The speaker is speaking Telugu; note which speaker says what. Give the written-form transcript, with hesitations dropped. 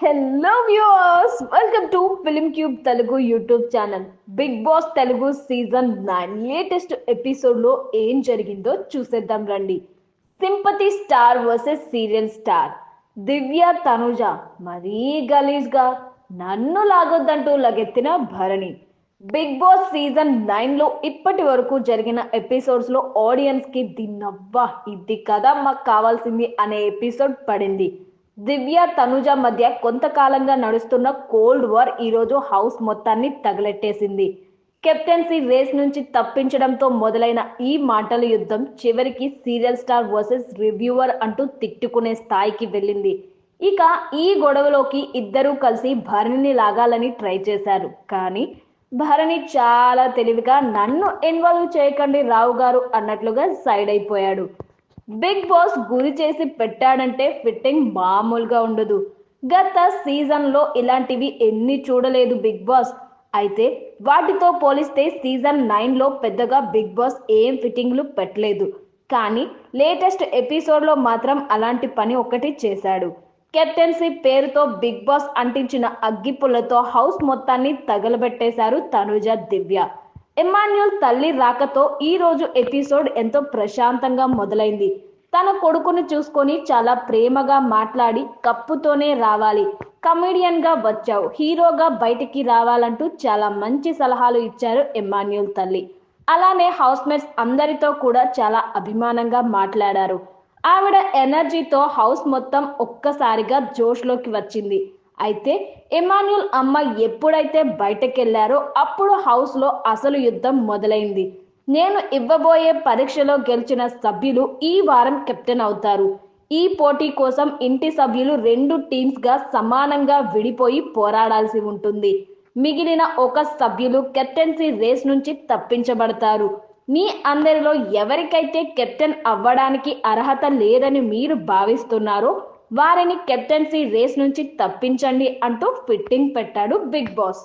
Speaker 1: Hello viewers, welcome to film cube Telugu YouTube channel. Bigg Boss Telugu season 9 latest episode లో ఏం జరిగిందో చూసేద్దాం రండి. Sympathy star versus serial star. Divya Tanuja మరీ గలీజ్ గా నన్ను లాగొద్దంటూ లగెత్తిన భరణి. బిగ్ బాస్ సీజన్ 9 లో ఇప్పటి వరకు జరిగిన ఎపిసోడ్స్ లో ఆడియన్స్ కి దీన్నవ్వా ఇది కదా మాకు కావాల్సింది అనే ఎపిసోడ్ పడింది. దివ్య తనుజ మధ్య కొంతకాలంగా నడుస్తున్న కోల్డ్ వార్ ఈరోజు హౌస్ మొత్తాన్ని తగలెట్టేసింది. కెప్టెన్సీ రేస్ నుంచి తప్పించడంతో మొదలైన ఈ మాటల యుద్ధం చివరికి సీరియల్ స్టార్ వర్సెస్ రివ్యూవర్ అంటూ తిట్టుకునే స్థాయికి వెళ్ళింది. ఇక ఈ గొడవలోకి ఇద్దరూ కలిసి భరణిని లాగాలని ట్రై చేశారు. కానీ భరణి చాలా తెలివిగా నన్ను ఇన్వాల్వ్ చేయకండి రావు గారు అన్నట్లుగా సైడ్ అయిపోయాడు. బిగ్ బాస్ గురి చేసి పెట్టాడంటే ఫిట్టింగ్ మామూలుగా ఉండదు. గత సీజన్ లో ఇలాంటివి ఎన్ని చూడలేదు బిగ్ బాస్. అయితే వాటితో పోలిస్తే సీజన్ 9 లో పెద్దగా బిగ్ బాస్ ఏం ఫిట్టింగ్లు పెట్టలేదు. కానీ లేటెస్ట్ ఎపిసోడ్ లో మాత్రం అలాంటి పని ఒకటి చేశాడు. కెప్టెన్సీ పేరుతో బిగ్ బాస్ అంటించిన అగ్గిపుల్లతో హౌస్ మొత్తాన్ని తగలబెట్టేశారు తనుజ, దివ్య. ఎమాన్యుల్ తల్లి రాకతో ఈ రోజు ఎపిసోడ్ ఎంతో ప్రశాంతంగా మొదలైంది. తన కొడుకును చూసుకొని చాలా ప్రేమగా మాట్లాడి కప్పుతోనే రావాలి, కమెడియన్ గా వచ్చావు, హీరోగా బయటికి రావాలంటూ చాలా మంచి సలహాలు ఇచ్చారు ఎమాన్యుల్ తల్లి. అలానే హౌస్ మేట్స్ అందరితో కూడా చాలా అభిమానంగా మాట్లాడారు. ఆవిడ ఎనర్జీతో హౌస్ మొత్తం ఒక్కసారిగా జోష్లోకి వచ్చింది. అయితే ఎమాన్యుల్ అమ్మ ఎప్పుడైతే బయటకెళ్లారో అప్పుడు హౌస్ లో అసలు యుద్ధం మొదలైంది. నేను ఇవ్వబోయే పరీక్షలో గెలిచిన సభ్యులు ఈ వారం కెప్టెన్ అవుతారు. ఈ పోటీ కోసం ఇంటి సభ్యులు 2 టీమ్స్ గా సమానంగా విడిపోయి పోరాడాల్సి ఉంటుంది. మిగిలిన ఒక సభ్యులు కెప్టెన్సీ రేస్ నుంచి తప్పించబడతారు. మీ అందరిలో ఎవరికైతే కెప్టెన్ అవ్వడానికి అర్హత లేదని మీరు భావిస్తున్నారో వారిని కెప్టెన్సీ రేస్ నుంచి తప్పించండి అంటూ ఫిట్టింగ్ పెట్టాడు బిగ్ బాస్.